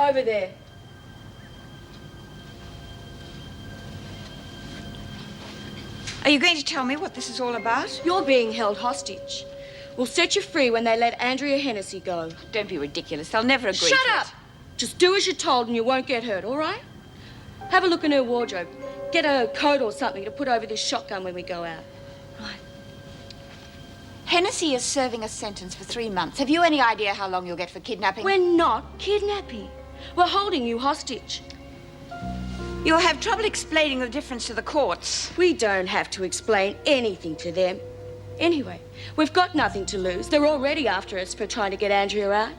Over there. Are you going to tell me what this is all about? You're being held hostage. We'll set you free when they let Andrea Hennessy go. Don't be ridiculous. They'll never agree Shut to up! it. Just do as you're told and you won't get hurt, all right? Have a look in her wardrobe. Get a coat or something to put over this shotgun when we go out. Right. Hennessy is serving a sentence for 3 months. Have you any idea how long you'll get for kidnapping? We're not kidnapping. We're holding you hostage. You'll have trouble explaining the difference to the courts. We don't have to explain anything to them. Anyway, we've got nothing to lose. They're already after us for trying to get Andrea out.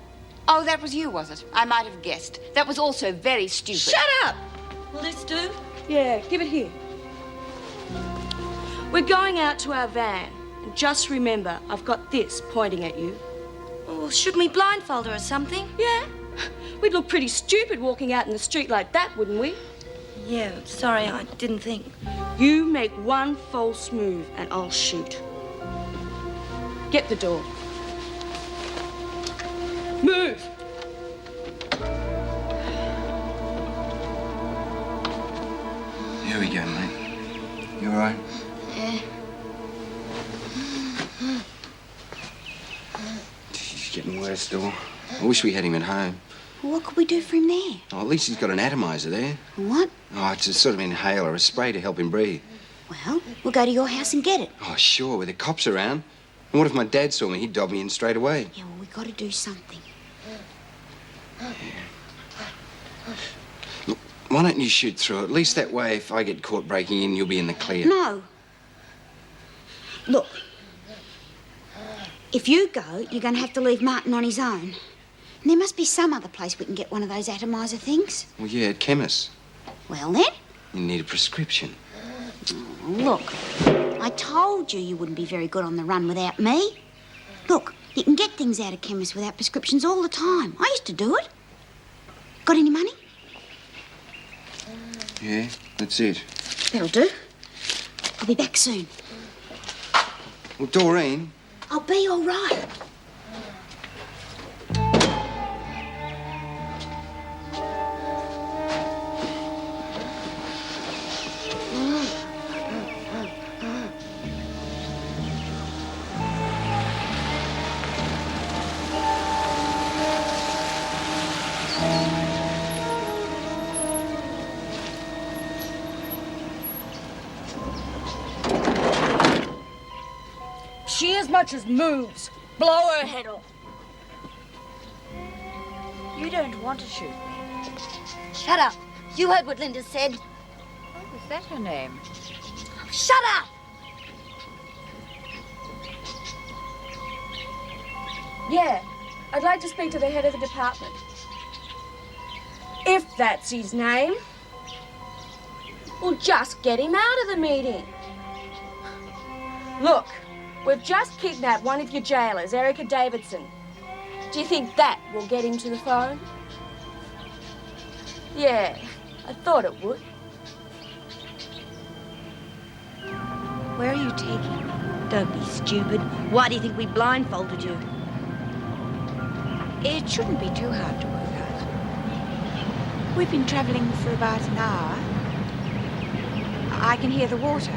Oh, that was you, was it? I might have guessed. That was also very stupid. Shut up! Will this do? Yeah, give it here. We're going out to our van. And just remember, I've got this pointing at you. Well, shouldn't we blindfold her or something? Yeah. We'd look pretty stupid walking out in the street like that, wouldn't we? Yeah, sorry, I didn't think. You make one false move and I'll shoot. Get the door. Move! Here we go, mate. You all right? Yeah. He's getting worse, Dor. I wish we had him at home. Well, what could we do for him there? Oh, at least he's got an atomizer there. What? Oh, it's a sort of inhaler, a spray to help him breathe. Well, we'll go to your house and get it. Oh, sure, with the cops around. And what if my dad saw me? He'd dob me in straight away. Yeah, well, we got to do something. Look, why don't you shoot through it? At least that way, if I get caught breaking in, you'll be in the clear. No. Look, if you go, you're going to have to leave Martin on his own. And there must be some other place we can get one of those atomizer things. Well, yeah, at chemists. Well, then. You need a prescription. Oh, look, I told you you wouldn't be very good on the run without me. Look, you can get things out of chemists without prescriptions all the time. I used to do it. Got any money? Yeah, that's it. That'll do. I'll be back soon. Well, Doreen... I'll be all right. She as much as moves. Blow her head off. You don't want to shoot me. Shut up. You heard what Linda said. Oh, is that her name? Shut up! Yeah, I'd like to speak to the head of the department. If that's his name. We'll just get him out of the meeting. Look, we've just kidnapped one of your jailers, Erica Davidson. Do you think that will get him to the phone? Yeah, I thought it would. Where are you taking me? Don't be stupid. Why do you think we blindfolded you? It shouldn't be too hard to work out. We've been traveling for about an hour. I can hear the water.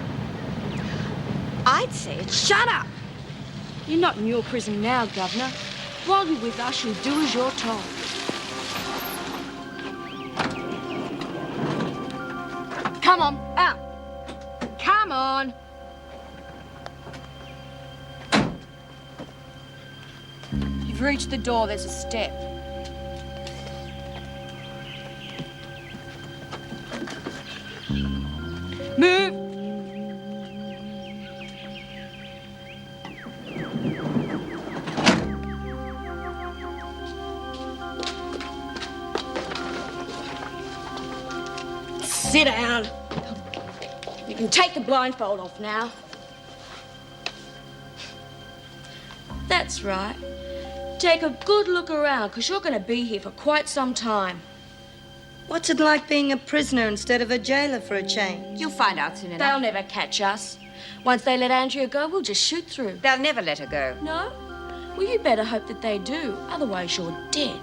I'd say it's... Shut up! You're not in your prison now, Governor. While you're with us, you'll do as you're told. Come on, out. Come on. You've reached the door. There's a step. Move. Sit down. You can take the blindfold off now. That's right. Take a good look around, because you're going to be here for quite some time. What's it like being a prisoner instead of a jailer for a change? You'll find out soon enough. They'll never catch us. Once they let Andrea go, we'll just shoot through. They'll never let her go. No? Well, you better hope that they do. Otherwise, you're dead.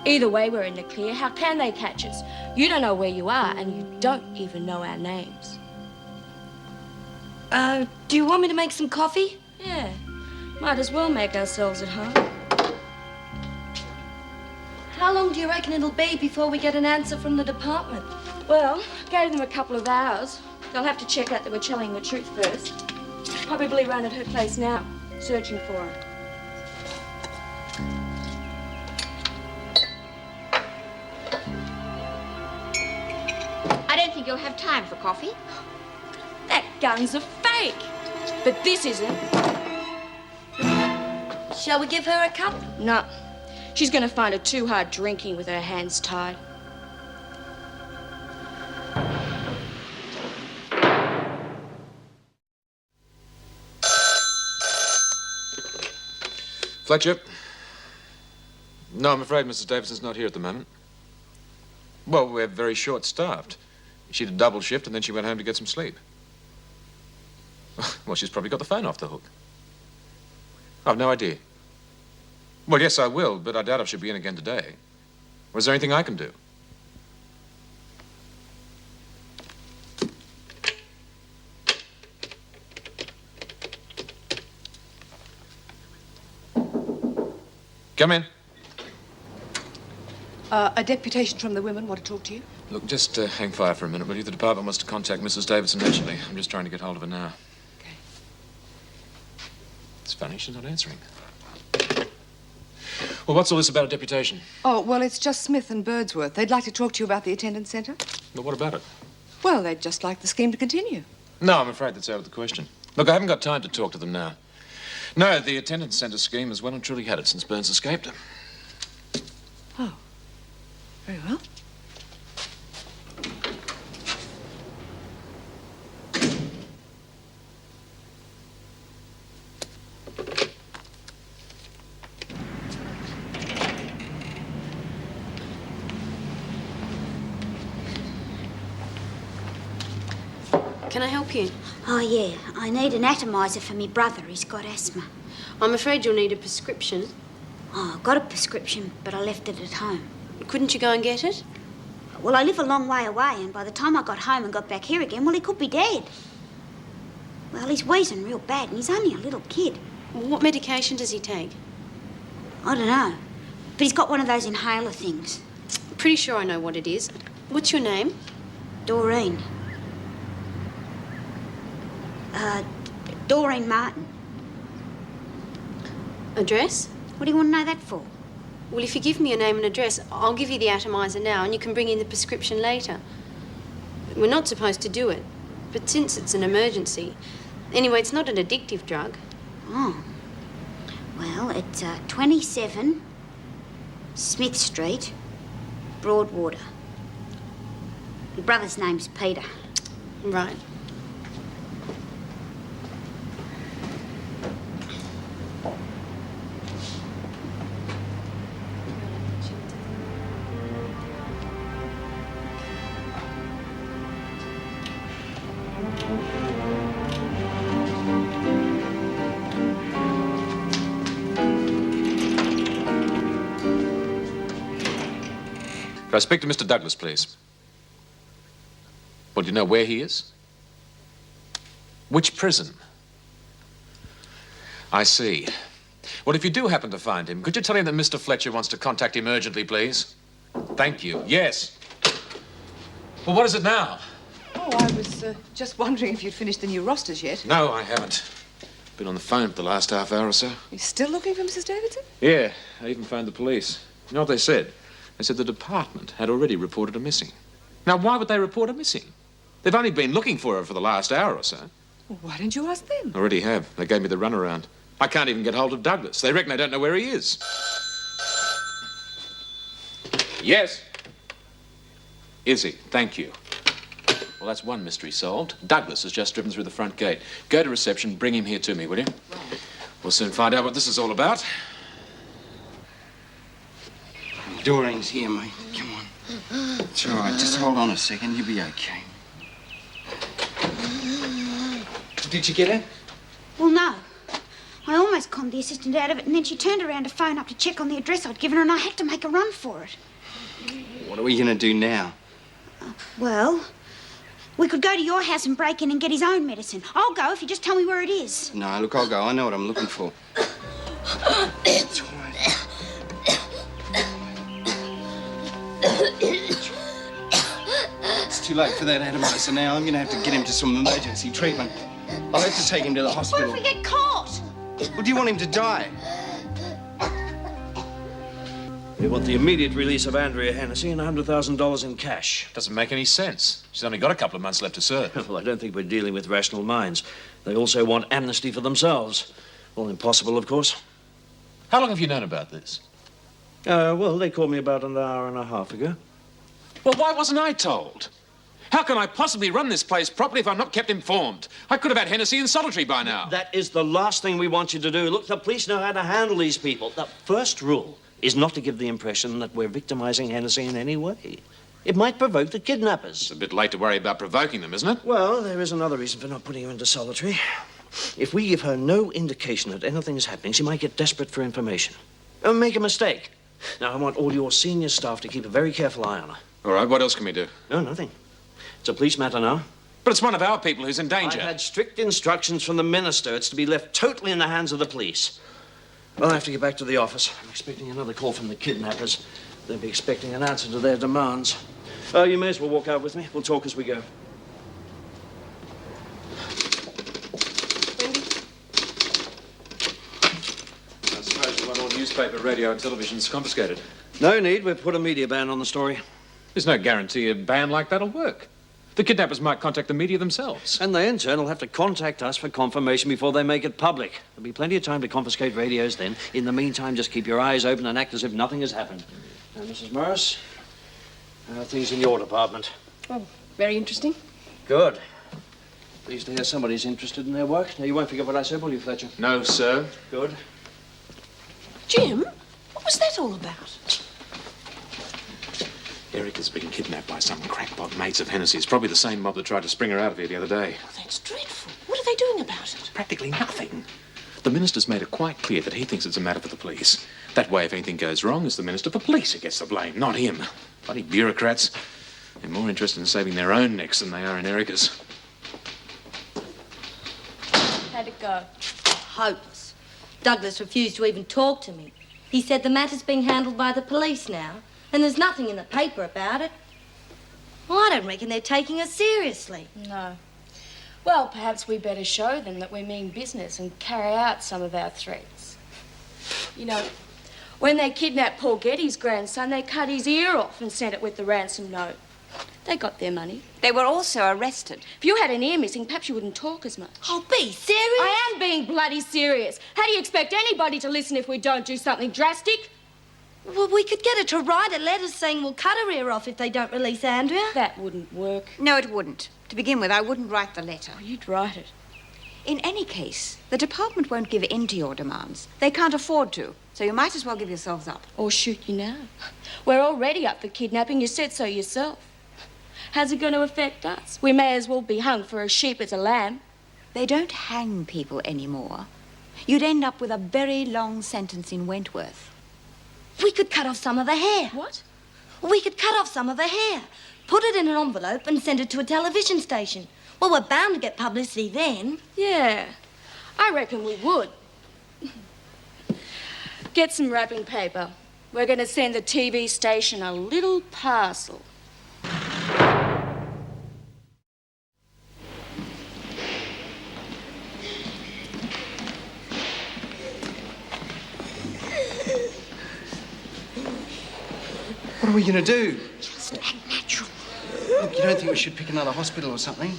Either way, we're in the clear. How can they catch us? You don't know where you are, and you don't even know our names. Do you want me to make some coffee? Yeah, might as well make ourselves at home. How long do you reckon it'll be before we get an answer from the department? Well, gave them a couple of hours. They'll have to check out that we're telling the truth first. Probably run at her place now, searching for her. I don't think you'll have time for coffee. That gun's a fake. But this isn't. Shall we give her a cup? No. She's going to find it too hard drinking with her hands tied. Fletcher? No, I'm afraid Mrs. Davidson's not here at the moment. Well, we're very short-staffed. She did a double shift and then she went home to get some sleep. Well, she's probably got the phone off the hook. I've no idea. Well, yes, I will, but I doubt if she'll be in again today. Was there anything I can do? Come in. A deputation from the women want to talk to you. Look, just hang fire for a minute, will you? The department wants to contact Mrs. Davidson urgently. I'm just trying to get hold of her now. Okay. It's funny, she's not answering. Well, what's all this about a deputation? Oh, well, it's just Smith and Birdsworth. They'd like to talk to you about the attendance centre. Well, what about it? Well, they'd just like the scheme to continue. No, I'm afraid that's out of the question. Look, I haven't got time to talk to them now. No, the attendance centre scheme has well and truly had it since Burns escaped. Oh. Very well. Can I help you? Oh, yeah. I need an atomizer for me brother. He's got asthma. I'm afraid you'll need a prescription. Oh, I got a prescription, but I left it at home. Couldn't you go and get it? Well, I live a long way away, and by the time I got home and got back here again, well, he could be dead. Well, he's wheezing real bad, and he's only a little kid. What medication does he take? I don't know. But he's got one of those inhaler things. Pretty sure I know what it is. What's your name? Doreen. Doreen Martin. Address? What do you want to know that for? Well, if you give me your name and address, I'll give you the atomizer now and you can bring in the prescription later. We're not supposed to do it, but since it's an emergency... Anyway, it's not an addictive drug. Oh. Well, it's 27 Smith Street, Broadwater. Your brother's name's Peter. Right. Could I speak to Mr. Douglas, please? Well, do you know where he is? Which prison? I see. Well, if you do happen to find him, could you tell him that Mr. Fletcher wants to contact him urgently, please? Thank you. Yes. Well, what is it now? Oh, I was just wondering if you'd finished the new rosters yet. No, I haven't. Been on the phone for the last half hour or so. You're still looking for Mrs. Davidson? Yeah, I even phoned the police. You know what they said? They said the department had already reported her missing. Now, why would they report her missing? They've only been looking for her for the last hour or so. Well, why didn't you ask them? Already have. They gave me the runaround. I can't even get hold of Douglas. They reckon I don't know where he is. Yes. Is he? Thank you. Well, that's one mystery solved. Douglas has just driven through the front gate. Go to reception, bring him here to me, will you? Right. We'll soon find out what this is all about. Doreen's here, mate. Come on. It's all right. Just hold on a second. You'll be okay. Did you get it? Well, no. I almost conned the assistant out of it, and then she turned around to phone up to check on the address I'd given her, and I had to make a run for it. What are we going to do now? Well, we could go to your house and break in and get his own medicine. I'll go if you just tell me where it is. No, look, I'll go. I know what I'm looking for. It's all right. It's too late for that atomizer now. I'm going to have to get him to some emergency treatment. I'll have to take him to the What hospital. if we get caught? Well, do you want him to die? We want the immediate release of Andrea Hennessy and $100,000 in cash. Doesn't make any sense. She's only got a couple of months left to serve. Well, I don't think we're dealing with rational minds. They also want amnesty for themselves. All impossible, of course. How long have you known about this? Well, they called me about an hour and a half ago. Well, why wasn't I told? How can I possibly run this place properly if I'm not kept informed? I could have had Hennessy in solitary by now. That is the last thing we want you to do. Look, the police know how to handle these people. The first rule is not to give the impression that we're victimizing Hennessy in any way. It might provoke the kidnappers. It's a bit late to worry about provoking them, isn't it? Well, there is another reason for not putting her into solitary. If we give her no indication that anything is happening, she might get desperate for information. Or make a mistake. Now, I want all your senior staff to keep a very careful eye on her. All right, what else can we do? No, nothing. It's a police matter now. But it's one of our people who's in danger. I've had strict instructions from the minister. It's to be left totally in the hands of the police. Well, I have to get back to the office. I'm expecting another call from the kidnappers. They'll be expecting an answer to their demands. You may as well walk out with me. We'll talk as we go. I suppose you want all newspaper, radio, and television's confiscated. No need. We've put a media ban on the story. There's no guarantee a ban like that'll work. The kidnappers might contact the media themselves. And they, in turn, will have to contact us for confirmation before they make it public. There'll be plenty of time to confiscate radios then. In the meantime, just keep your eyes open and act as if nothing has happened. Now, Mrs. Morris, things in your department. Oh, very interesting. Good. Pleased to hear somebody's interested in their work. Now, you won't forget what I said, will you, Fletcher? No, sir. Good. Jim, what was that all about? Erica's been kidnapped by some crackpot mates of Hennessy's. Probably the same mob that tried to spring her out of here the other day. Oh, that's dreadful. What are they doing about it? Practically nothing. The minister's made it quite clear that he thinks it's a matter for the police. That way, if anything goes wrong, it's the Minister for Police who gets the blame, not him. Bloody bureaucrats. They're more interested in saving their own necks than they are in Erica's. How'd it go? Hopeless. Douglas refused to even talk to me. He said the matter's being handled by the police now, and there's nothing in the paper about it. Well, I don't reckon they're taking us seriously. No. Well, perhaps we better show them that we mean business and carry out some of our threats. You know, when they kidnapped Paul Getty's grandson, they cut his ear off and sent it with the ransom note. They got their money. They were also arrested. If you had an ear missing, perhaps you wouldn't talk as much. Oh, be serious? I am being bloody serious. How do you expect anybody to listen if we don't do something drastic? Well, we could get her to write a letter saying we'll cut her ear off if they don't release Andrea. That wouldn't work. No, it wouldn't. To begin with, I wouldn't write the letter. Oh, you'd write it. In any case, the department won't give in to your demands. They can't afford to, so you might as well give yourselves up. Or shoot you now. We're already up for kidnapping. You said so yourself. How's it going to affect us? We may as well be hung for a sheep as a lamb. They don't hang people anymore. You'd end up with a very long sentence in Wentworth. We could cut off some of her hair. What? We could cut off some of her hair, put it in an envelope and send it to a television station. Well, we're bound to get publicity then. Yeah, I reckon we would. Get some wrapping paper. We're going to send the TV station a little parcel. What are we going to do? Just act natural. Look, you don't think we should pick another hospital or something?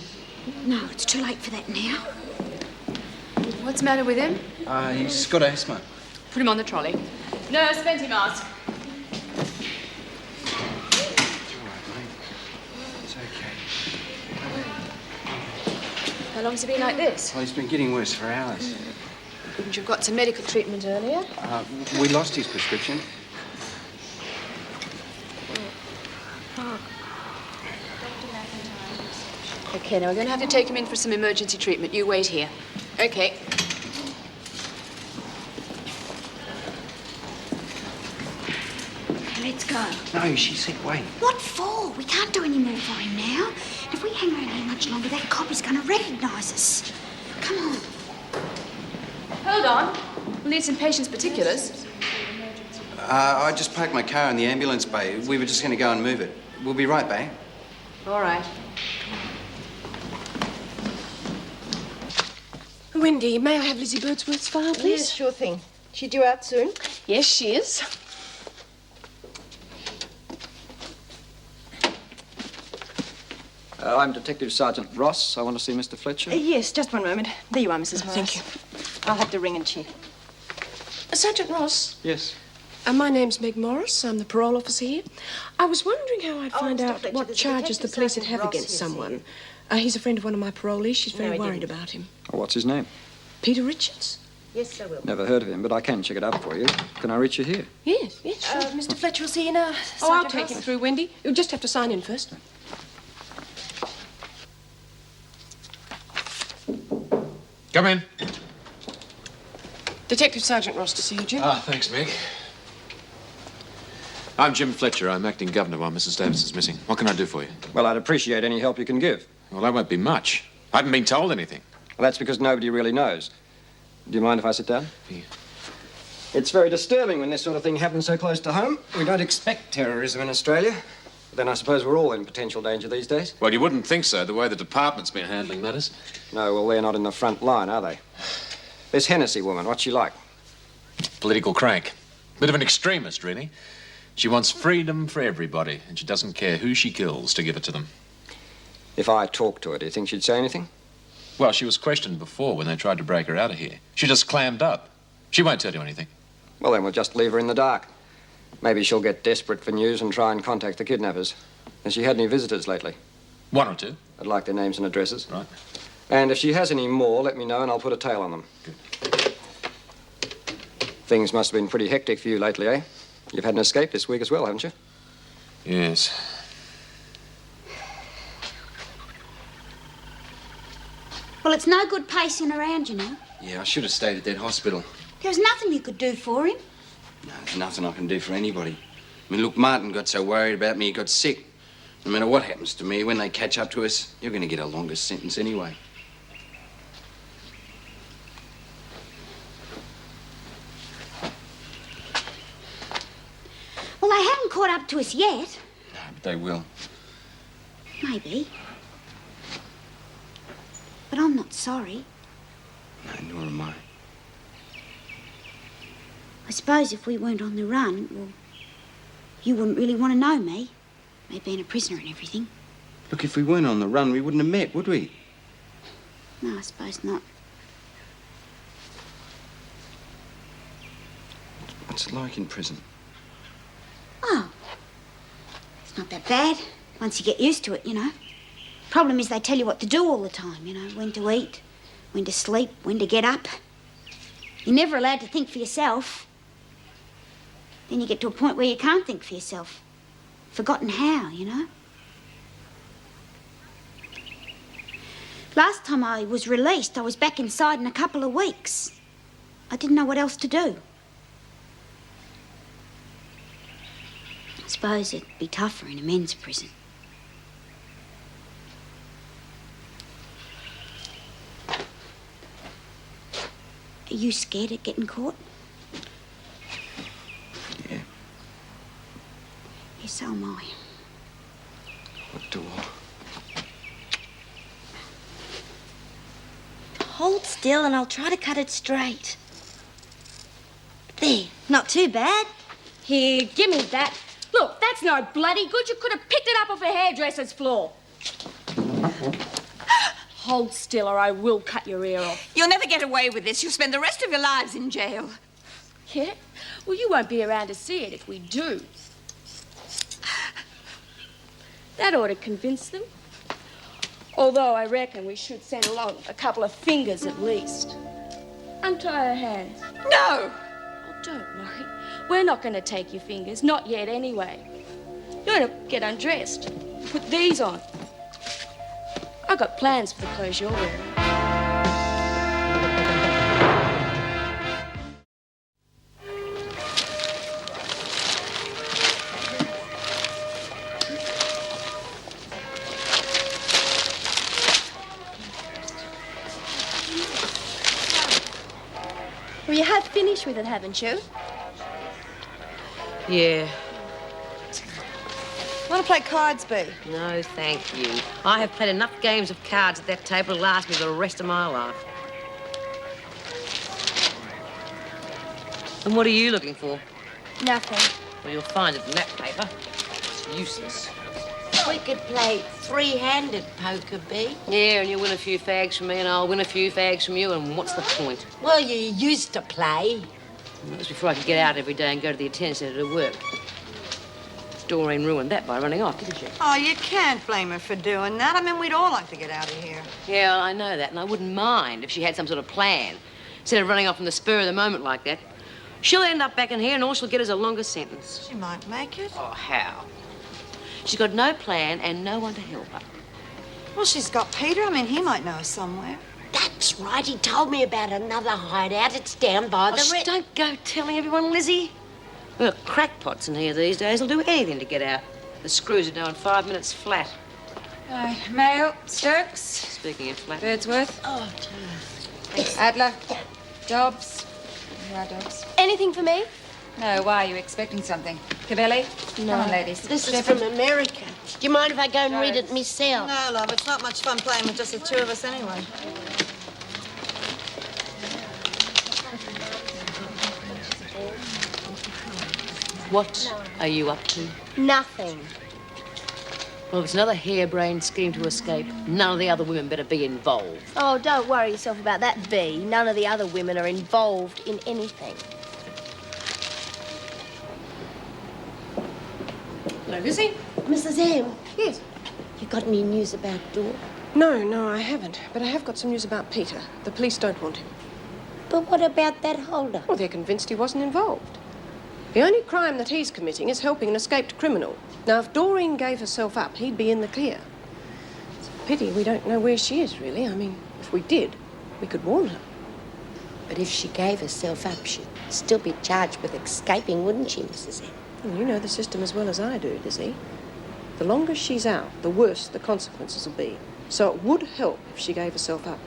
No, it's too late for that now. What's the matter with him? He's got asthma. Put him on the trolley. Nurse, venti mask. It's all right, mate. It's okay. How long's he been like this? Well, he's been getting worse for hours. Couldn't you have got some medical treatment earlier? We lost his prescription. Okay, now we're going to have to take him in for some emergency treatment. You wait here. Okay. let's go. No, she said wait. What for? We can't do any more for him now. If we hang around here much longer, that cop is going to recognise us. Come on. Hold on. We'll need some patient's particulars. I just parked my car in the ambulance bay. We were just going to go and move it. We'll be right back. All right. Wendy, may I have Lizzie Birdsworth's file, please? Yes, sure thing. She due out soon? Yes, she is. I'm Detective Sergeant Ross. I want to see Mr. Fletcher. Yes, just one moment. There you are, Mrs. Morris. Thank you. I'll have to ring and check. Sergeant Ross. Yes. My name's Meg Morris. I'm the parole officer here. I was wondering how I'd find out Fletcher, what there's charges the Detective police would Sergeant have Ross against here, someone. He's a friend of one of my parolees. She's very No, he worried didn't. about him. Oh, what's his name? Peter Richards? Yes, I will. Never heard of him, but I can check it up for you. Can I reach you here? Yes, sure. Mr. Fletcher will see you now. I'll Sergeant take Ross. him through, Wendy. You'll just have to sign in first. Come in. Detective Sergeant Ross to see you, Jim. Thanks, Meg. I'm Jim Fletcher. I'm acting governor while Mrs. Davis is missing. What can I do for you? Well, I'd appreciate any help you can give. Well, that won't be much. I haven't been told anything. Well, that's because nobody really knows. Do you mind if I sit down? Yeah. It's very disturbing when this sort of thing happens so close to home. We don't expect terrorism in Australia. But then I suppose we're all in potential danger these days. Well, you wouldn't think so, the way the department's been handling matters. No, well, they're not in the front line, are they? This Hennessy woman, what's she like? Political crank. Bit of an extremist, really. She wants freedom for everybody, and she doesn't care who she kills to give it to them. If I talked to her, do you think she'd say anything? Well, she was questioned before when they tried to break her out of here. She just clammed up. She won't tell you anything. Well, then we'll just leave her in the dark. Maybe she'll get desperate for news and try and contact the kidnappers. Has she had any visitors lately? One or two. I'd like their names and addresses. Right. And if she has any more, let me know and I'll put a tail on them. Good. Things must have been pretty hectic for you lately, eh? You've had an escape this week as well, haven't you? Yes. Well, it's no good pacing around, you know. Yeah, I should have stayed at that hospital. There's nothing you could do for him. No, there's nothing I can do for anybody. I mean, look, Martin got so worried about me, he got sick. No matter what happens to me, when they catch up to us, you're going to get a longer sentence anyway. Well, they haven't caught up to us yet. No, but they will. Maybe. But I'm not sorry. No, nor am I. I suppose if we weren't on the run, well, you wouldn't really want to know me. Me being a prisoner and everything. Look, if we weren't on the run, we wouldn't have met, would we? No, I suppose not. What's it like in prison? Oh. It's not that bad. Once you get used to it, you know. Problem is they tell you what to do all the time, you know. When to eat, when to sleep, when to get up. You're never allowed to think for yourself. Then you get to a point where you can't think for yourself. Forgotten how, you know. Last time I was released, I was back inside in a couple of weeks. I didn't know what else to do. I suppose it'd be tougher in a men's prison. Are you scared of getting caught? Yeah. Yes, so am I. What door? Hold still and I'll try to cut it straight. There, not too bad. Here, give me that. Look, that's no bloody good. You could have picked it up off a hairdresser's floor. Hold still or I will cut your ear off. You'll never get away with this. You'll spend the rest of your lives in jail. Yeah? Well, you won't be around to see it if we do. That ought to convince them. Although I reckon we should send along a couple of fingers at least. Untie her hands. No! Oh, don't worry. We're not going to take your fingers. Not yet, anyway. You're going to get undressed. Put these on. I've got plans for the clothes you're wearing. Well, you have finished with it, haven't you? Yeah. Want to play cards, Bea? No, thank you. I have played enough games of cards at that table to last me the rest of my life. And what are you looking for? Nothing. Well, you'll find it in that paper. It's useless. We could play three-handed poker, Bea. Yeah, and you win a few fags from me, and I'll win a few fags from you, and what's the point? Well, you used to play. That was before I could get out every day and go to the attendance centre to work. Doreen ruined that by running off, didn't she? Oh, you can't blame her for doing that. I mean, we'd all like to get out of here. Yeah, well, I know that, and I wouldn't mind if she had some sort of plan. Instead of running off in the spur of the moment like that. She'll end up back in here, and all she'll get is a longer sentence. She might make it. Oh, how? She's got no plan and no one to help her. Well, she's got Peter. I mean, he might know her somewhere. That's right. He told me about another hideout. It's down by the... Don't go telling everyone, Lizzie. Well, crackpots in here these days will do anything to get out. The screws are down 5 minutes flat. Mail, Stokes. Speaking of flat. Birdsworth. Oh, Thanks. Adler. Dobbs. Here are Dobbs. Anything for me? No, why? Are you expecting something? Cavelli? No. Come on, ladies. This is from America. Do you mind if I go and read it myself? No, love, it's not much fun playing with just the two of us anyway. What are you up to? Nothing. Well, if it's another harebrained scheme to escape, none of the other women better be involved. Oh, don't worry yourself about that, Bea. None of the other women are involved in anything. Hello, Lizzie. Mrs. M. Yes. You got any news about Dawn? No, I haven't. But I have got some news about Peter. The police don't want him. But what about that holder? Well, they're convinced he wasn't involved. The only crime that he's committing is helping an escaped criminal. Now, if Doreen gave herself up, he'd be in the clear. It's a pity we don't know where she is, really. I mean, if we did, we could warn her. But if she gave herself up, she'd still be charged with escaping, wouldn't she, Mrs. M? Well, you know the system as well as I do, Lizzie. The longer she's out, the worse the consequences will be. So it would help if she gave herself up.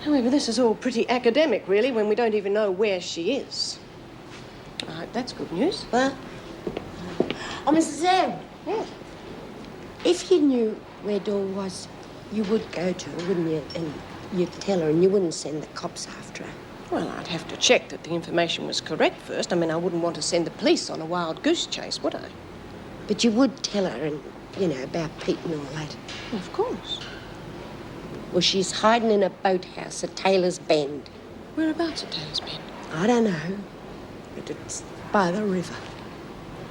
However, this is all pretty academic, really, when we don't even know where she is. I hope that's good news. Well, oh, Mrs. M. Yes. If you knew where Dawn was, you would go to her, wouldn't you? And you'd tell her and you wouldn't send the cops after her. Well, I'd have to check that the information was correct first. I mean, I wouldn't want to send the police on a wild goose chase, would I? But you would tell her and, you know, about Pete and all that. Well, of course. Well, she's hiding in a boathouse at Taylor's Bend. Whereabouts at Taylor's Bend? I don't know. But it's by the river.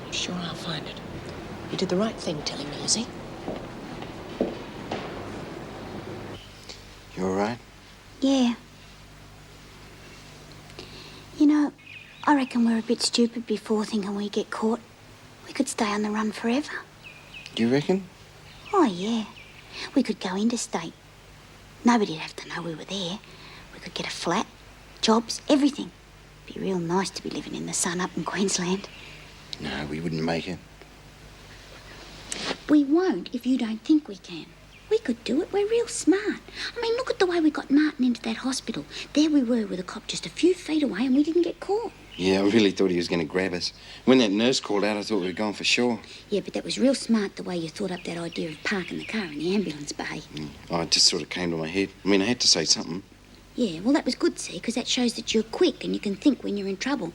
I'm sure I'll find it. You did the right thing telling me, Lizzie. You all right? Yeah. You know, I reckon we're a bit stupid before thinking we get caught. We could stay on the run forever. Do you reckon? Oh, yeah. We could go interstate. Nobody'd have to know we were there. We could get a flat, jobs, everything. Be real nice to be living in the sun up in Queensland. No, we wouldn't make it. We won't if you don't think we can. We could do it. We're real smart. I mean, look at the way we got Martin into that hospital. There we were with a cop just a few feet away and we didn't get caught. Yeah, I really thought he was going to grab us. When that nurse called out, I thought we were gone for sure. Yeah, but that was real smart the way you thought up that idea of parking the car in the ambulance bay. Oh, it just sort of came to my head. I mean, I had to say something. Yeah, well, that was good, see, because that shows that you're quick and you can think when you're in trouble.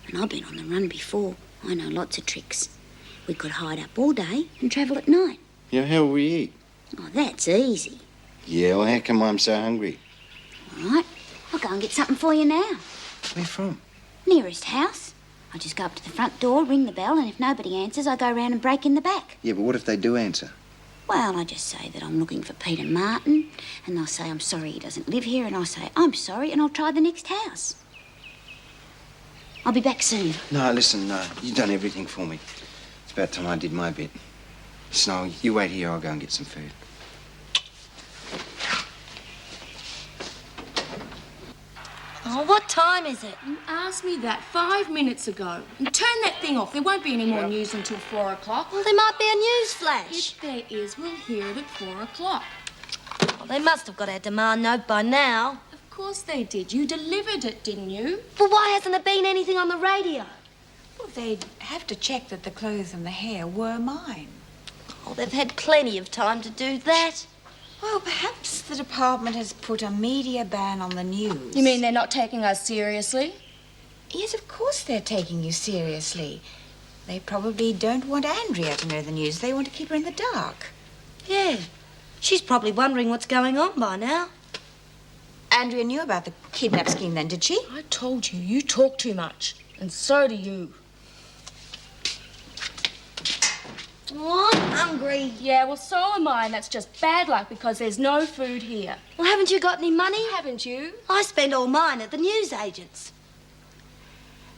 And I've been on the run before. I know lots of tricks. We could hide up all day and travel at night. Yeah, how will we eat? Oh, that's easy. Yeah, well, how come I'm so hungry? All right, I'll go and get something for you now. Where from? Nearest house. I just go up to the front door, ring the bell, and if nobody answers, I go round and break in the back. Yeah, but what if they do answer? Well, I just say that I'm looking for Peter Martin, and they'll say I'm sorry he doesn't live here, and I'll say I'm sorry, and I'll try the next house. I'll be back soon. No, listen, no. You've done everything for me. It's about time I did my bit. Snow, you wait here, I'll go and get some food. Oh, what time is it? You asked me that 5 minutes ago. And turn that thing off. There won't be any more news until 4 o'clock. Well, there might be a news flash. If there is, we'll hear it at 4 o'clock. Well, they must have got our demand note by now. Of Of course they did. You delivered it, didn't you? Well, why hasn't there been anything on the radio? Well, they'd have to check that the clothes and the hair were mine. Oh, they've had plenty of time to do that. Well, perhaps the department has put a media ban on the news. You mean they're not taking us seriously? Yes, of course they're taking you seriously. They probably don't want Andrea to know the news. They want to keep her in the dark. Yeah. She's probably wondering what's going on by now. Andrea knew about the kidnap scheme then, did she? I told you, you talk too much. And so do you. Oh, I'm hungry. Yeah, well, so am I, and that's just bad luck because there's no food here. Well, haven't you got any money? Haven't you? I spend all mine at the newsagent's.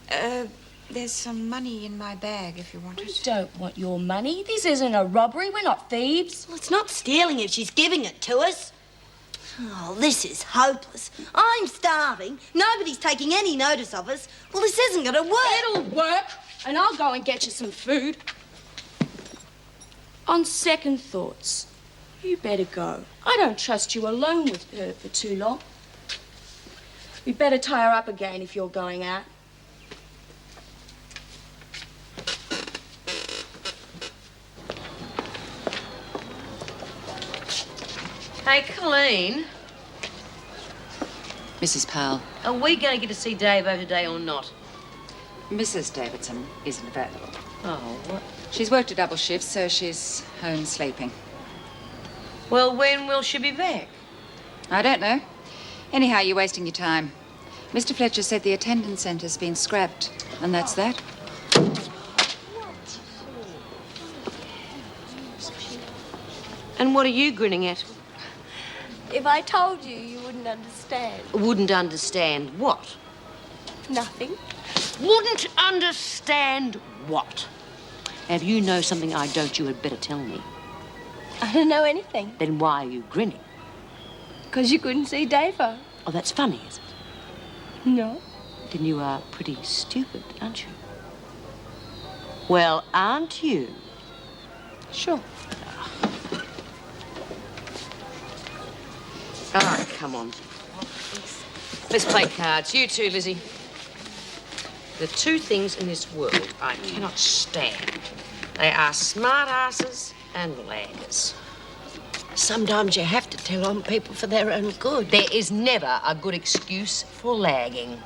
There's some money in my bag if you want it. We don't want your money. This isn't a robbery. We're not thieves. Well, it's not stealing if she's giving it to us. Oh, this is hopeless. I'm starving. Nobody's taking any notice of us. Well, this isn't going to work. It'll work, and I'll go and get you some food. On second thoughts, you better go. I don't trust you alone with her for too long. We'd better tie her up again if you're going out. Hey, Colleen, Mrs. Powell, are we going to get to see Dave over today or not? Mrs. Davidson isn't available. Oh, what? She's worked a double shift, so she's home sleeping. Well, when will she be back? I don't know. Anyhow, you're wasting your time. Mr. Fletcher said the attendance centre's been scrapped, and that's that. And what are you grinning at? If I told you, you wouldn't understand. Wouldn't understand what? Nothing. Wouldn't understand what? If you know something I don't, you had better tell me. I don't know anything. Then why are you grinning? Because you couldn't see Davo. Oh, that's funny, is it? No. Then you are pretty stupid, aren't you? Well, aren't you? Sure. All right, come on. Let's play cards. You too, Lizzie. The two things in this world I cannot stand. They are smart asses and laggers. Sometimes you have to tell on people for their own good. There is never a good excuse for lagging.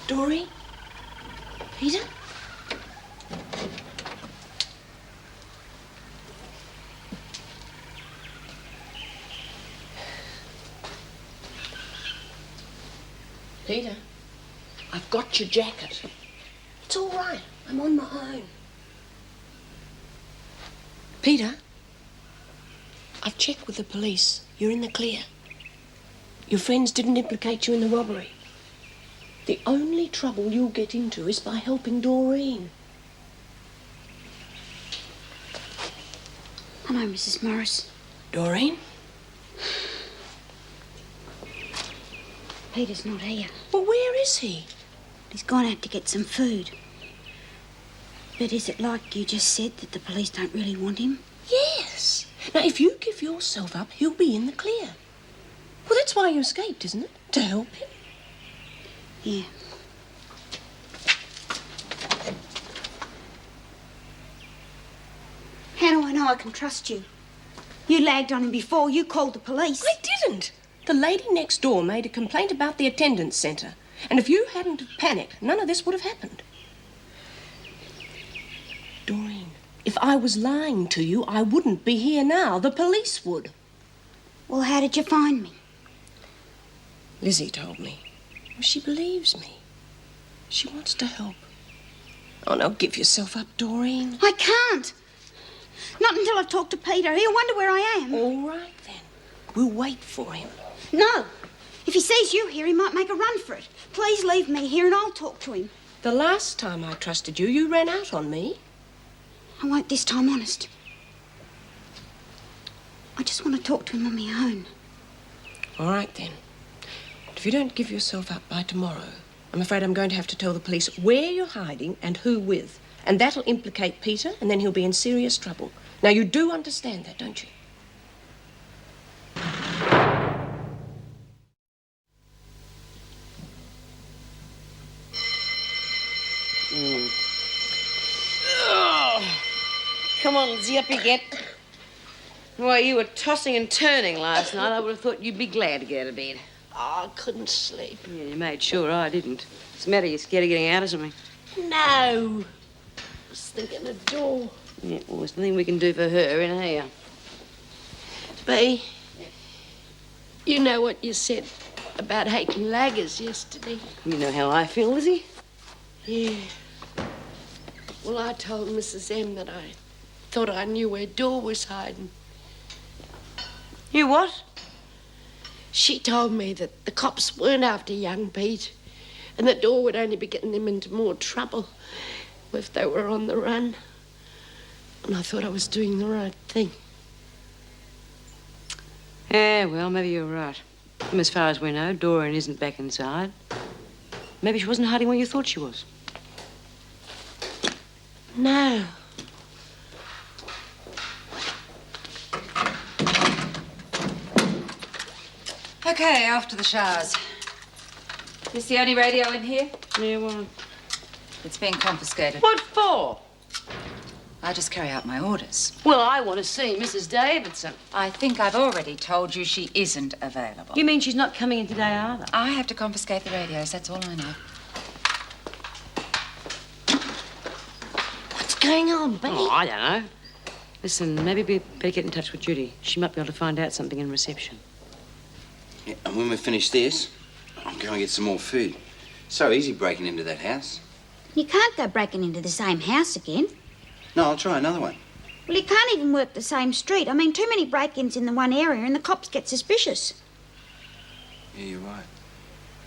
Doreen? Peter? Peter, I've got your jacket. It's all right. I'm on my own. Peter, I've checked with the police. You're in the clear. Your friends didn't implicate you in the robbery. The only trouble you'll get into is by helping Doreen. Hello, Mrs. Morris. Doreen? Peter's not here. Well, where is he? He's gone out to get some food. But is it like you just said that the police don't really want him? Yes. Now, if you give yourself up, he'll be in the clear. Well, that's why you escaped, isn't it? To help him. Yeah. How do I know I can trust you? You lagged on him before. You called the police. I didn't. The lady next door made a complaint about the attendance centre. And if you hadn't have panicked, none of this would have happened. Doreen, if I was lying to you, I wouldn't be here now. The police would. Well, how did you find me? Lizzie told me. She believes me. She wants to help. Oh, now give yourself up, Doreen. I can't. Not until I've talked to Peter. He'll wonder where I am. All right, then. We'll wait for him. No. If he sees you here, he might make a run for it. Please leave me here and I'll talk to him. The last time I trusted you, you ran out on me. I won't this time, honest. I just want to talk to him on my own. All right, then. If you don't give yourself up by tomorrow, I'm afraid I'm going to have to tell the police where you're hiding and who with. And that'll implicate Peter, and then he'll be in serious trouble. Now, you do understand that, don't you? Oh, come on, Lizzie, up you get. Well, you were tossing and turning last night. I would have thought you'd be glad to get out of bed. Oh, I couldn't sleep. Yeah, you made sure I didn't. What's the matter? You scared of getting out of something? No. I was thinking of Dor. Yeah, well, there's nothing we can do for her in here. Bea, you know what you said about hating laggers yesterday? You know how I feel, Lizzie? Yeah. Well, I told Mrs. M that I thought I knew where Dor was hiding. You what? She told me that the cops weren't after young Pete and that Dor would only be getting them into more trouble if they were on the run. And I thought I was doing the right thing. Yeah, well, maybe you're right. And as far as we know, Doreen isn't back inside. Maybe she wasn't hiding where you thought she was. No. Okay, after the showers. This the only radio in here? Yeah, well... It's been confiscated. What for? I just carry out my orders. Well, I want to see Mrs. Davidson. I think I've already told you she isn't available. You mean she's not coming in today either? I have to confiscate the radios, that's all I know. What's going on, Bea? Oh, I don't know. Listen, maybe we better get in touch with Judy. She might be able to find out something in reception. Yeah, and when we finish this, I'll go and get some more food. So easy breaking into that house. You can't go breaking into the same house again. No, I'll try another one. Well, you can't even work the same street. I mean, too many break-ins in the one area and the cops get suspicious. Yeah, you're right.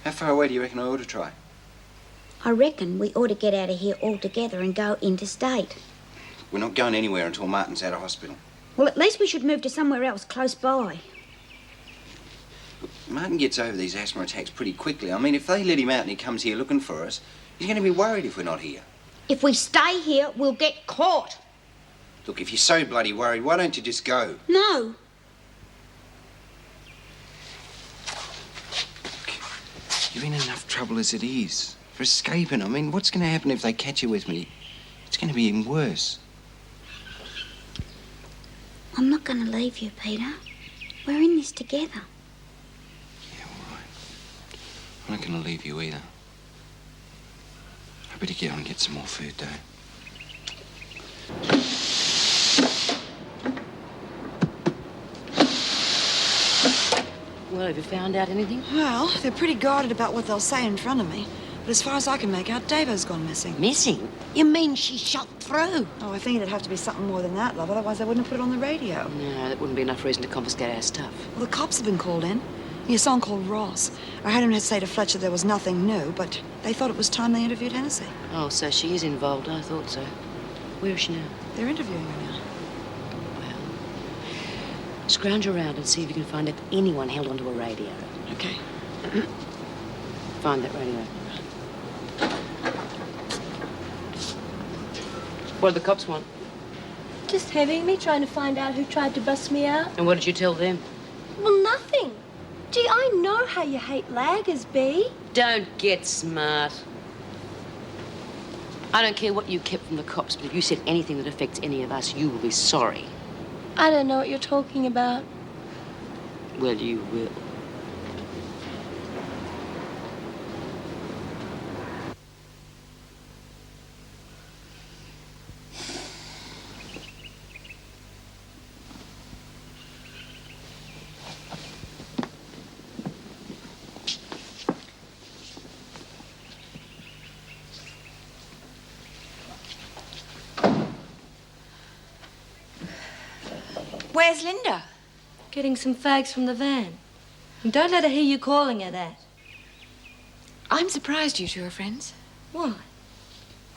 How far away do you reckon I ought to try? I reckon we ought to get out of here altogether and go interstate. We're not going anywhere until Martin's out of hospital. Well, at least we should move to somewhere else close by. Martin gets over these asthma attacks pretty quickly. I mean, if they let him out and he comes here looking for us, he's going to be worried if we're not here. If we stay here, we'll get caught. Look, if you're so bloody worried, why don't you just go? No. You're in enough trouble as it is. For escaping. I mean, what's going to happen if they catch you with me? It's going to be even worse. I'm not going to leave you, Peter. We're in this together. Yeah, all right. I'm not going to leave you either. I better get on and get some more food, though. Well, have you found out anything? Well, they're pretty guarded about what they'll say in front of me. But as far as I can make out, Davo's gone missing. Missing? You mean she shot through? Oh, I think it'd have to be something more than that, love. Otherwise, they wouldn't have put it on the radio. No, that wouldn't be enough reason to confiscate our stuff. Well, the cops have been called in. A song called Ross. I had him to say to Fletcher there was nothing new, but they thought it was time they interviewed Hennessy. Oh, so she is involved. I thought so. Where is she now? They're interviewing her now. Scrounge around and see if you can find out anyone held onto a radio. Okay. Find that radio. What do the cops want? Just having me, trying to find out who tried to bust me out. And what did you tell them? Well, nothing. Gee, I know how you hate laggers, Bea. Don't get smart. I don't care what you kept from the cops, but if you said anything that affects any of us, you will be sorry. I don't know what you're talking about. Well, you will. Where's Linda? Getting some fags from the van. And don't let her hear you calling her that. I'm surprised you two are friends. Why?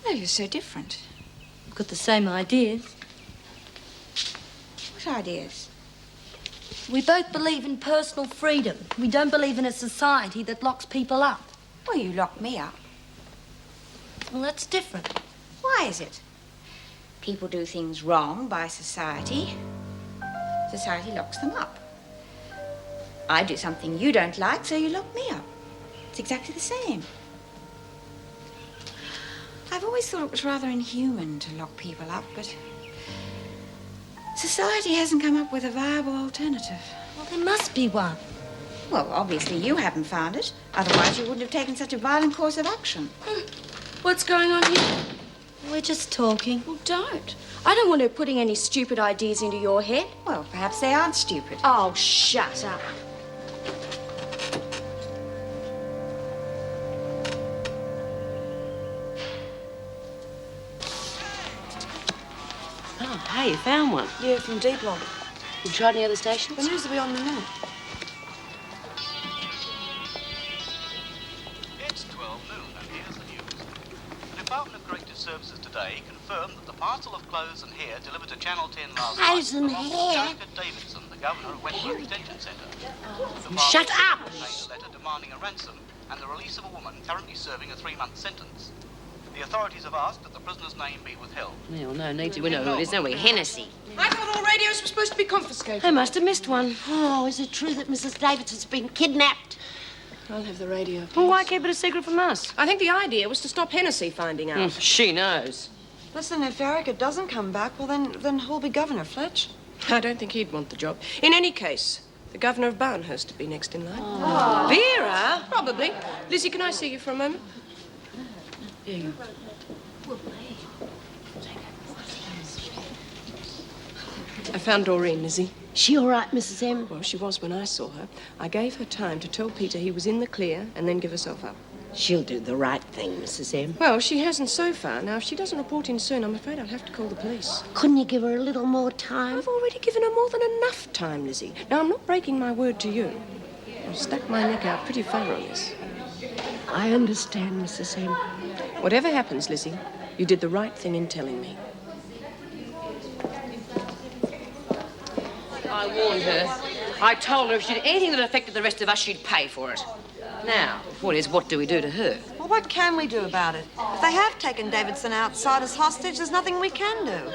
Well, you're so different. We've got the same ideas. What ideas? We both believe in personal freedom. We don't believe in a society that locks people up. Well, you locked me up. Well, that's different. Why is it? People do things wrong by society. Society locks them up. I do something you don't like, so you lock me up. It's exactly the same. I've always thought it was rather inhuman to lock people up, but society hasn't come up with a viable alternative. Well, there must be one. Well, obviously you haven't found it. Otherwise you wouldn't have taken such a violent course of action. What's going on here? We're just talking. Well, don't. I don't want her putting any stupid ideas into your head. Well, perhaps they aren't stupid. Oh, shut up. Oh, hey, you found one. Yeah, from D-Block. You tried any other stations? The news will be on the minute. It's 12 noon, and here's the news. The Department of Corrective Services today confirmed that the parcel of clothes and hair delivered to Channel 10 last Clothes night and belonged to hair? Jessica Davidson, the governor of Wentworth Detention Centre. Shut up! Obtained a letter demanding a ransom and the release of a woman currently serving a 3-month sentence. The authorities have asked that the prisoner's name be withheld. Well, no need to. We know who it is, don't we? Hennessy. I thought all radios were supposed to be confiscated. I must have missed one. Oh, is it true that Mrs. Davidson's been kidnapped? I'll have the radio. Well, why keep it a secret from us? I think the idea was to stop Hennessy finding out. She knows. Listen, if Erica doesn't come back, well, then who'll be governor, Fletch? I don't think he'd want the job. In any case, the governor of Barnhurst would be next in line. Oh. Vera? Probably. Lizzie, can I see you for a moment? Here you go. I found Doreen, Lizzie. She all right, Mrs. M? Well, she was when I saw her. I gave her time to tell Peter he was in the clear and then give herself up. She'll do the right thing, Mrs. M. Well, she hasn't so far. Now, if she doesn't report in soon, I'm afraid I'll have to call the police. Couldn't you give her a little more time? I've already given her more than enough time, Lizzie. Now, I'm not breaking my word to you. I've stuck my neck out pretty far on this. I understand, Mrs. M. Whatever happens, Lizzie, you did the right thing in telling me. I warned her. I told her if she did anything that affected the rest of us, she'd pay for it. Now, what do we do to her? Well, what can we do about it? If they have taken Davidson outside as hostage, there's nothing we can do.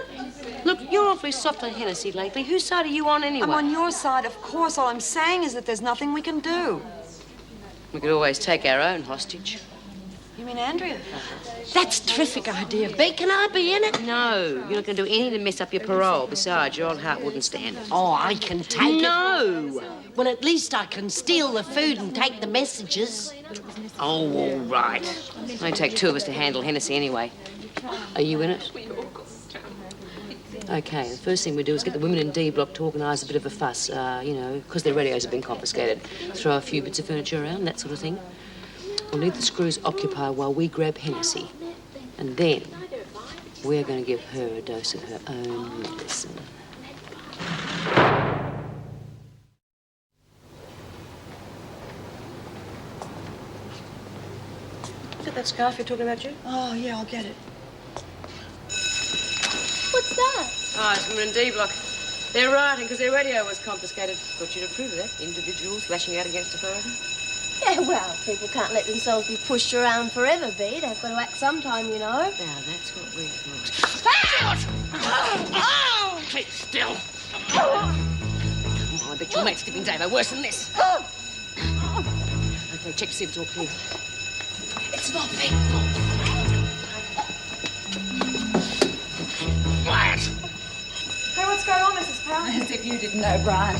Look, you're awfully soft on Hennessy lately. Whose side are you on anyway? I'm on your side, of course. All I'm saying is that there's nothing we can do. We could always take our own hostage. You mean Andrea? That's a terrific idea, B. Can I be in it? No, you're not going to do anything to mess up your parole. Besides, your old heart wouldn't stand it. Oh, I can take it. No! Well, at least I can steal the food and take the messages. Oh, all right. It only take 2 of us to handle Hennessy anyway. Are you in it? OK, the first thing we do is get the women in D Block to organise a bit of a fuss, because their radios have been confiscated. Throw a few bits of furniture around, that sort of thing. We'll leave the screws occupied while we grab Hennessy. And then we're going to give her a dose of her own medicine. Is it that scarf you're talking about, Jude? Oh, yeah, I'll get it. What's that? Oh, it's women in D Block. They're rioting because their radio was confiscated. Got you to approve of that. Individuals lashing out against authority. Yeah, well, people can't let themselves be pushed around forever, B. They've got to act sometime, you know. Now, that's what we thought. Oh! Keep still. Oh, I bet your mate's tipping Davo worse than this. OK, check to see if it's all clear. It's not big. Quiet. Hey, what's going on, Mrs. Powell? As if you didn't know, Brian.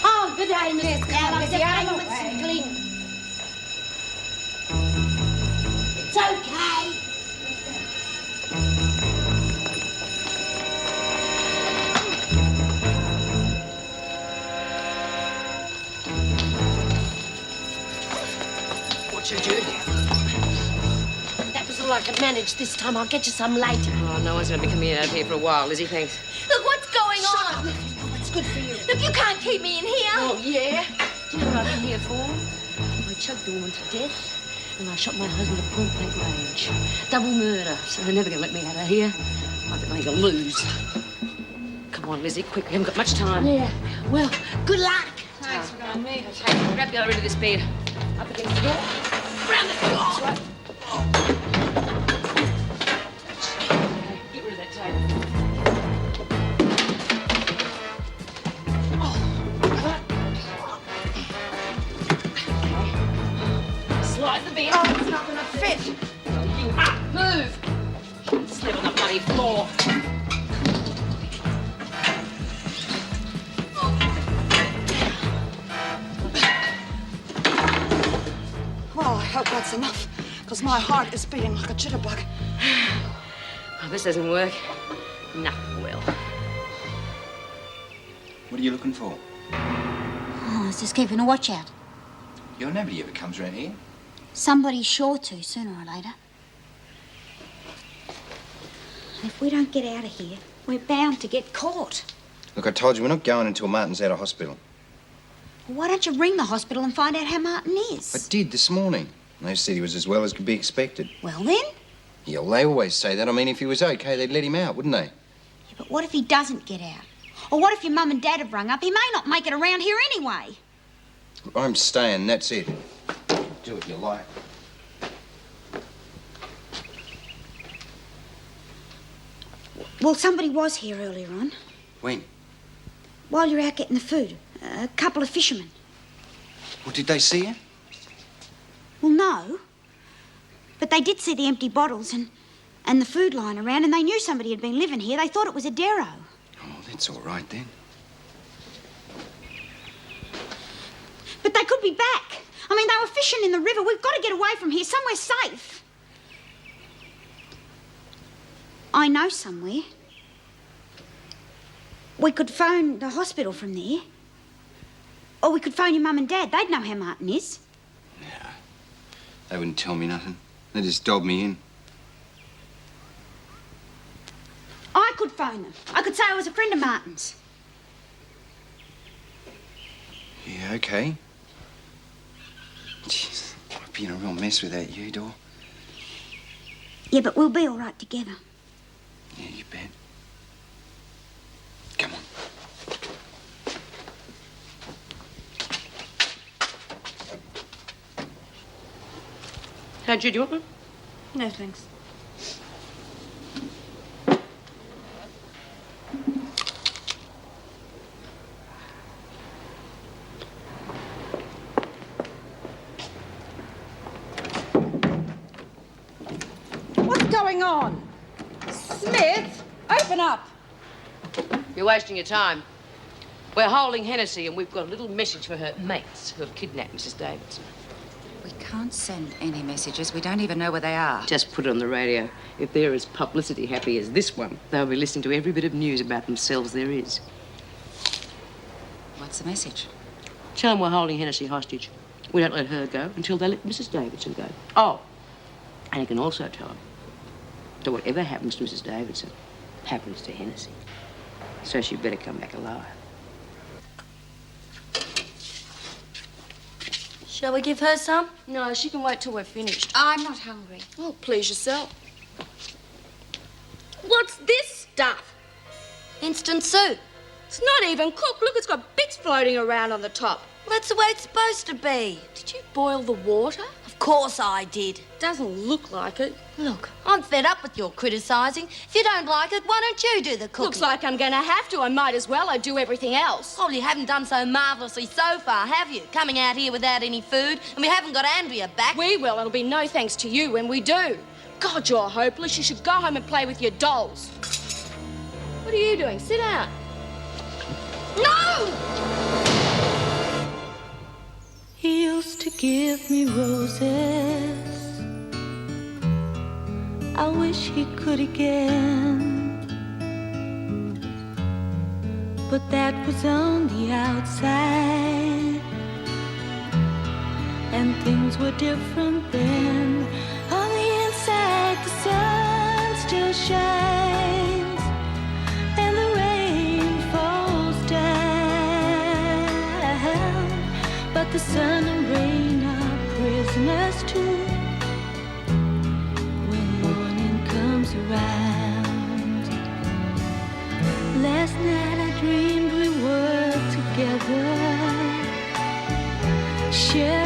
Oh, good day, Mrs. Powell. I'm just playing with some glue. It's okay. What's your Jude? That was all I could manage this time. I'll get you some later. Oh, no one's going to be coming out of here for a while, Lizzie, thanks. Look, what's going on? It's good for you. Look, you can't keep me in here. Oh, yeah? Do you know what I'm in here for? I choked a woman to death, and I shot my husband at point-blank range. Double murder, so they're never going to let me out of here. I've got nothing to lose. Come Come on, Lizzie, quick. We haven't got much time. Yeah. Well, good luck. Thanks for going me. Okay, grab the other end of this bed. Up against the door. Round the floor. That's right. Get rid of that table. Slide the bed. Oh, it's not going to fit. You up. Move. Sleep on the bloody floor. Well, I hope that's enough, because my heart is beating like a jitterbug. Oh, this doesn't work. Nothing will. What are you looking for? Oh, I was just keeping a watch out. Nobody ever comes around here. Somebody's sure to, sooner or later. If we don't get out of here, we're bound to get caught. Look, I told you, we're not going until Martin's out of hospital. Why don't you ring the hospital and find out how Martin is? I did this morning. They said he was as well as could be expected. Well, then? Yeah, well, they always say that. I mean, if he was okay, they'd let him out, wouldn't they? Yeah, but what if he doesn't get out? Or what if your mum and dad have rung up? He may not make it around here anyway. I'm staying, that's it. Do what you like. Well, somebody was here earlier on. When? While you're out getting the food. A couple of fishermen. Well, did they see you? Well, no. But they did see the empty bottles and the food lying around, and they knew somebody had been living here. They thought it was a derro. Oh, that's all right, then. But they could be back. I mean, they were fishing in the river. We've got to get away from here, somewhere safe. I know somewhere. We could phone the hospital from there. Or we could phone your mum and dad. They'd know how Martin is. Yeah. They wouldn't tell me nothing. They just dobbed me in. I could phone them. I could say I was a friend of Martin's. Yeah, okay. Jeez, I'd be in a real mess without you, Dor. Yeah, but we'll be all right together. Yeah, you bet. Come on. How, Jude, you want one? No, thanks. What's going on? Smith, open up. You're wasting your time. We're holding Hennessy, and we've got a little message for her mates who have kidnapped Mrs. Davidson. We can't send any messages. We don't even know where they are. Just put it on the radio. If they're as publicity happy as this one, they'll be listening to every bit of news about themselves there is. What's the message? Tell them we're holding Hennessy hostage. We don't let her go until they let Mrs. Davidson go. Oh, and you can also tell them that whatever happens to Mrs. Davidson happens to Hennessy. So she'd better come back alive. Shall we give her some? No, she can wait till we're finished. I'm not hungry. Oh, please yourself. What's this stuff? Instant soup. It's not even cooked. Look, it's got bits floating around on the top. That's the way it's supposed to be. Did you boil the water? Of course I did. Doesn't look like it. Look, I'm fed up with your criticising. If you don't like it, why don't you do the cooking? Looks like I'm going to have to. I might as well. I do everything else. Well, you haven't done so marvellously so far, have you? Coming out here without any food, and we haven't got Andrea back. We will. It'll be no thanks to you when we do. God, you're hopeless. You should go home and play with your dolls. What are you doing? Sit down. No! He used to give me roses. I wish he could again. But that was on the outside, and things were different then. On the inside, the sun still shines, and the rain falls down. But the sun and rain are prisoners too. When morning comes around, last night share